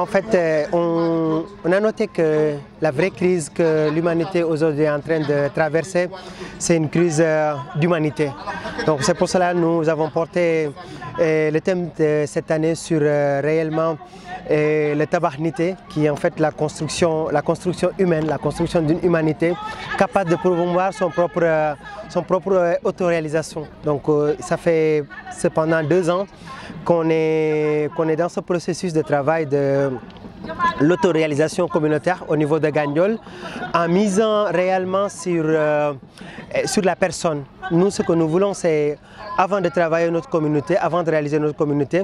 En fait, on a noté que la vraie crise que l'humanité aujourd'hui est en train de traverser, c'est une crise d'humanité. Donc c'est pour cela que nous avons porté le thème de cette année sur réellement le tabahnité, qui est en fait la construction humaine, la construction d'une humanité capable de promouvoir son propre autoréalisation. Donc ça fait cependant 2 ans qu'on est dans ce processus de travail de l'autoréalisation communautaire au niveau de Gandiol, en misant réellement sur la personne. Nous, ce que nous voulons, c'est, avant de travailler notre communauté, avant de réaliser notre communauté,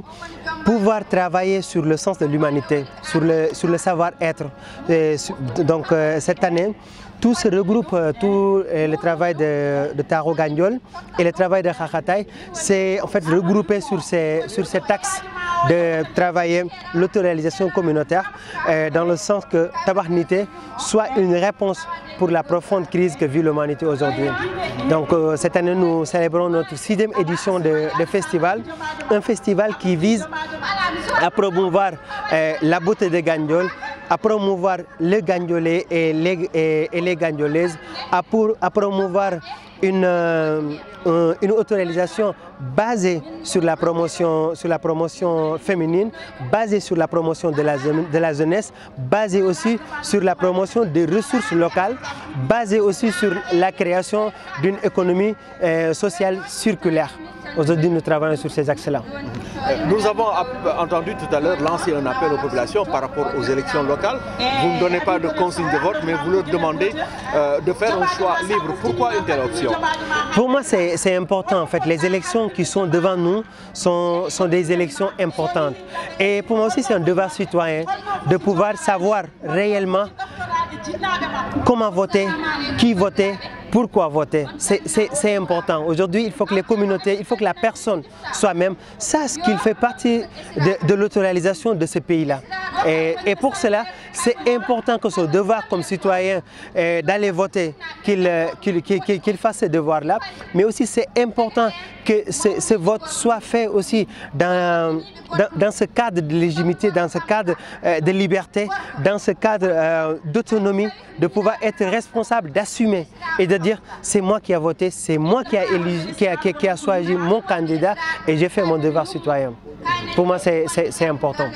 pouvoir travailler sur le sens de l'humanité, sur le savoir-être. Donc cette année, tout se regroupe, tout le travail de Taro Gandiol et le travail de Khakhatai, c'est en fait regroupé sur cet axe de travailler l'autoréalisation communautaire dans le sens que Tabahnité soit une réponse pour la profonde crise que vit l'humanité aujourd'hui. Donc cette année, nous célébrons notre 6e édition de festival, un festival qui vise à promouvoir la beauté de Gandiol, à promouvoir le Gandiolais et les Gandiolaises, à promouvoir une autoréalisation basée sur la promotion féminine, basée sur la promotion de la jeunesse, basée aussi sur la promotion des ressources locales, basée aussi sur la création d'une économie sociale circulaire. Aujourd'hui, nous travaillons sur ces axes-là. Nous avons entendu tout à l'heure lancer un appel aux populations par rapport aux élections locales. Vous ne donnez pas de consigne de vote, mais vous leur demandez de faire un choix libre. Pourquoi une telle option? Pour moi, c'est important. En fait, les élections qui sont devant nous sont des élections importantes. Et pour moi aussi, c'est un devoir citoyen de pouvoir savoir réellement comment voter, qui voter, pourquoi voter. C'est important. Aujourd'hui, il faut que les communautés, il faut que la personne soi-même sache qu'il fait partie de l'autoréalisation de ce pays-là. Et pour cela, c'est important que ce devoir comme citoyen d'aller voter, qu'il fasse ce devoir-là. Mais aussi, c'est important que ce vote soit fait aussi dans ce cadre de légitimité, dans ce cadre de liberté, dans ce cadre d'autonomie, de pouvoir être responsable, d'assumer et de dire c'est moi qui ai voté, c'est moi qui a choisi mon candidat et j'ai fait mon devoir citoyen. Pour moi, c'est important.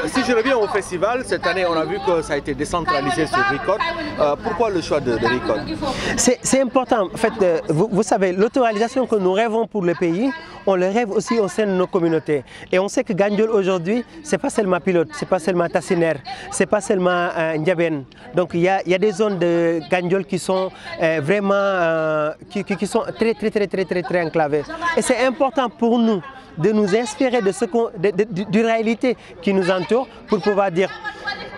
Si je reviens au festival, cette année, on a vu que ça a été décentralisé sur Record. Pourquoi le choix de Record? C'est important. En fait, vous savez, l'autoréalisation que nous rêvons pour le pays, on le rêve aussi au sein de nos communautés. Et on sait que Gandiol aujourd'hui, ce n'est pas seulement Pilote, ce n'est pas seulement Tassiner, ce n'est pas seulement Ndiaben. Donc il y a des zones de Gandiol qui sont vraiment qui sont très enclavées. Et c'est important pour nous de nous inspirer de réalité qui nous entoure pour pouvoir dire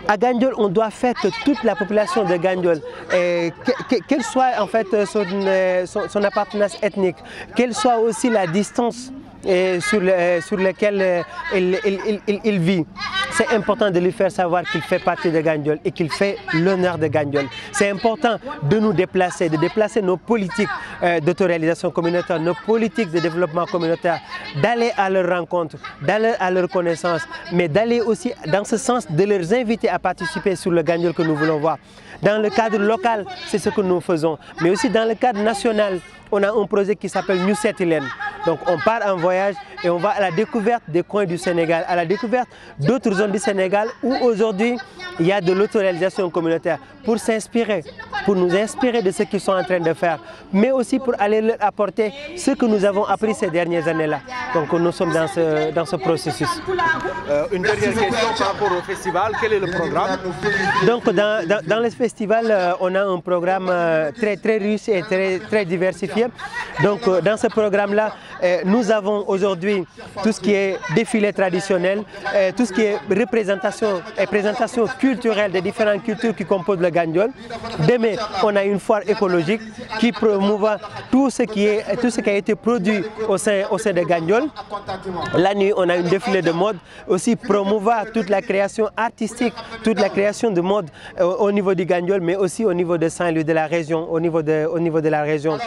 à Gandiol, on doit faire que toute la population de Gandiol, quelle soit en fait son appartenance ethnique, quelle soit aussi la distance sur laquelle il vit. C'est important de lui faire savoir qu'il fait partie de Gandiol et qu'il fait l'honneur de Gandiol. C'est important de nous déplacer, de déplacer nos politiques d'autoréalisation communautaire, nos politiques de développement communautaire, d'aller à leur rencontre, d'aller à leur connaissance, mais d'aller aussi dans ce sens de leur inviter à participer sur le Gandiol que nous voulons voir. Dans le cadre local, c'est ce que nous faisons, mais aussi dans le cadre national, on a un projet qui s'appelle New Settlement. Donc on part en voyage et on va à la découverte des coins du Sénégal, à la découverte d'autres zones du Sénégal où aujourd'hui il y a de l'autoréalisation communautaire pour s'inspirer, pour nous inspirer de ce qu'ils sont en train de faire, mais aussi pour aller leur apporter ce que nous avons appris ces dernières années-là. Donc nous sommes dans ce processus. Une dernière question par rapport au festival, quel est le programme? Donc dans le festival, on a un programme très riche et très diversifié. Donc dans ce programme-là, nous avons aujourd'hui tout ce qui est défilé traditionnel, tout ce qui est représentation et présentation culturelle culturelle des différentes cultures qui composent le Gandiol. Demain, on a une foire écologique qui promouva tout ce qui a été produit au sein de Gandiol. La nuit, on a une défilé de mode, aussi promouvoir toute la création artistique, toute la création de mode au niveau du Gandiol, mais aussi au niveau de Saint-Louis, de la région, au niveau de la région.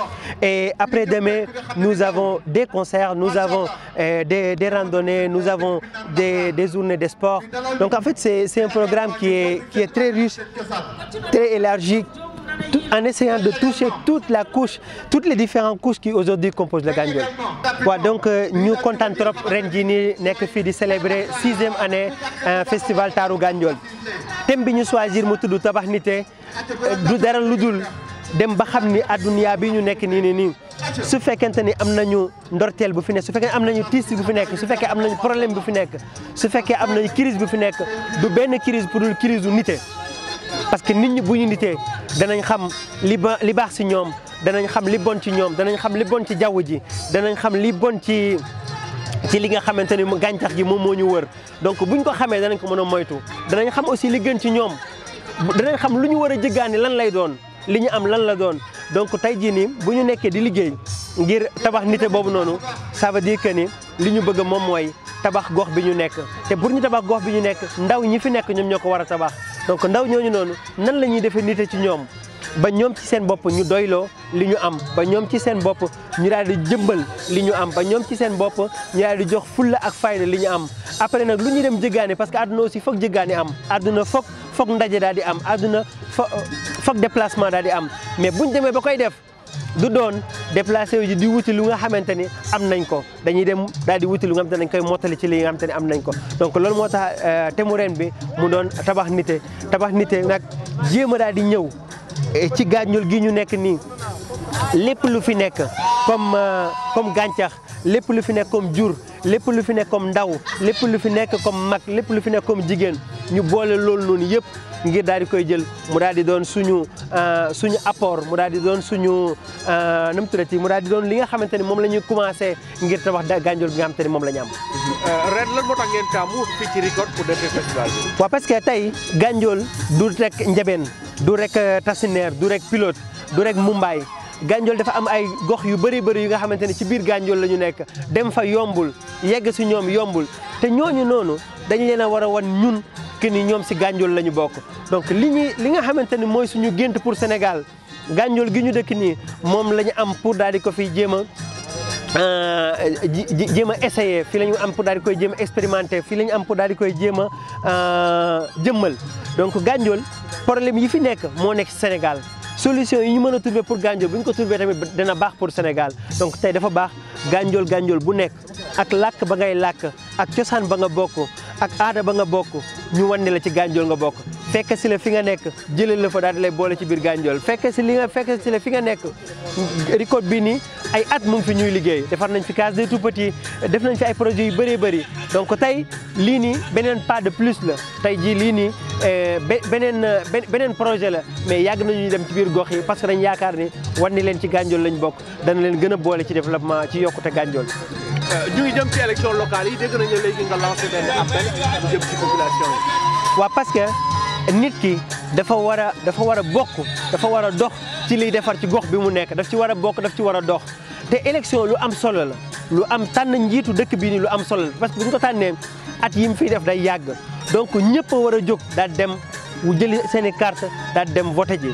Et après demain, nous avons des concerts, nous avons des randonnées, nous avons des journées de sport. Donc en fait, c'est un programme qui est très riche, très élargi, en essayant de toucher toutes les différentes couches qui aujourd'hui composent le Gandiol. Donc nous sommes contents trop de célébrer 6e année festival Taru Gandiol. Thème bi ñu choisir mu tudd tabax nité du dara lu dul dem ba xam ni adduna bi ñu nekk nii su fekkente ni am nañu ndorteel bu fi nekk su fekkee am nañu tiis bu fi nekk su fekkee am nañu problème bu fi nekk su fekkee am nañu crise bu fi nekk du benn crise pour dul crise du nité. Parce que nit ñi bu ñu nitee danañ xam li baax ci ñoom danañ xam li bon ci ñoom danañ xam li bon ci jaww ji danañ xam li bon ci li nga xamante ni gàncax gi moom moo ñu wër donc buñ ko xamee danañ ko mën a moytu danañ xam aussi li gën ci ñoom danañ xam lu ñu war a jëggaani lan lay doon li ñu am lan la doon donc tey jii nii bu ñu nekkee di liggéey ngir tabax nité boobu noonu ça veut dire que ni li ñu bëgg moom mooy tabax gox bi ñu nekk te pour ñu tabax gox bi ñu nekk ndaw ñi fi nekk ñoom ñoo ko war a tabax donc ndaw ñooñu noonu nan la ñuy defee nité ci ñoom ba ñoom ci seen bopp ñu doyloo li ñu am ba ñoom ci seen bopp ñu daal di jëmbal li ñu am ba ñoom ci seen bopp ñu daal di jox fulla ak fayda li ñu am après nag lu ñuy dem jëggaani parce que àdduna aussi foog jëggaani am àdduna foog ndaje daal di am àdduna foog déplacement daal di am mais buñ demee ba koy def du doon déplacé wu ji di wuti lu nga xamante ni am nañ ko dañuy dem daal di wuti lu nga xamante ne dañ koy mottali ci li nga xamante ni am nañ ko donc loolu moo tax thème ren bi mu doon tabax nité nag jéem a daal di ñëw ci Gandiol gi ñu nekk nii lépp lu fi nekk comme gàncax lépp lu fi nekk comme jur lépp lu fi nekk comme ndaw lépp lu fi nekk comme mag lépp lu fi nekk comme jigéen ñu boole loolu noonu yëpp ngir daal di koy jël mu daal di doon suñu apport mu daal di doon suñu nu mu tuddati mu daal di doon li nga xamante ni moom la ñuy commencé ngir tabax Gandiol bi nga xamante ni moom la ñu am. ren lan moo tax ngeen taamu fii ci Ricot pour defee festival bi. waaw parce que tey Gandiol du rek Ndiébène du rek Tassinère du rek Pilote du rek Mumbaay Gandiol dafa am ay gox yu bëri yu nga xamante ni ci biir Gandiol la ñu nekk dem fa yombul yegg si ñoom yombul te ñooñu noonu dañ leen a war a wan ñun que ni ñoom si Gandiol la ñu bokk donc li nga xamante ni mooy suñu gént pour Sénégal Gandiol gi ñu dëkk nii moom la ñu am pour daal di ko fi jéem a essayer fii la ñu am pour daal di koy jéem a expérimenter fii la ñu am pour daal di koy jéem a jëmmal donc Gandiol problème yi fi nekk moo nekk Sénégal solution yi ñu mën a trouver pour Gandiol bu ñu ko trouver tamit dana baax pour Sénégal donc tey dafa baax Gandiol bu nekk ak làkk ba ngay làkk ak cosaan ba nga bokk ak aada ba nga bokk ñu wan ne la ci Gandiol nga bokk fekk si la fi nga nekk jëlee la fa daal di lay boole ci biir Gandiol fekk si la fi nga nekk Ricot bii nii ay at mu ngi fi ñuy liggéey defar nañ fi case des tout-petits def nañ fi ay projets yu bëri donc tey lii nii beneen pas de plus la tey jii lii nii beneen projet la mais yàgg nañu dem ci biir gox yi parce que dañ yaakaar ni wan ni leen ci Gandiol lañ bokk dana leen gën a boole ci développement ci yokkute Gandiol. ñu ngi jëm ci élection locale yi dégg nañu léegi nga lancé benn appel bu jëm ci population yi. waaw parce que nit ki dafa war a bokk dafa war a dox ci liy defar ci gox bi mu nekk daf ci war a bokk daf ci war a dox te élection lu am solo la lu am tànn njiitu dëkk bii nii lu am solo la parce que bu ñu ko tànnee at yi mu fiy def day yàgg donc ñëpp a war a jóg daal dem jëli seen i carte daal dem voté ji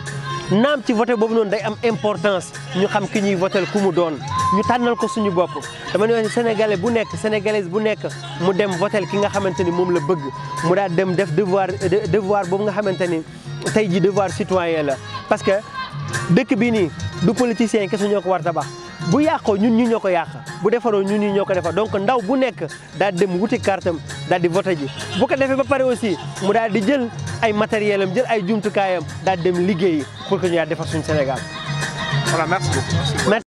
naam ci voté boobu noonu day am importance ñu xam ki ñuy voté ku mu doon ñu tànnal ko suñu bopp dama ne sénégalais bu nekk sénégalaise bu nekk mu dem voté ki nga xamante ni moom la bëgg mu daal dem def devoir boobu nga xamante ni tey ji devoir citoyen la parce que dëkk bii nii du politicien kese ñoo ko war tabax bu yàqoo ñun ñi ñoo ko yàq bu defaroo ñun ñi ñoo ko defar donc ndaw bu nekk daal dem wuti kartam daal di voté ji bu ko defee ba pare aussi mu daal di jël ay matériel am jël ay jumtukaayam daal dem liggéeyi pour que ñu daal defar suñu Sénégal. Voilà, merci beaucoup.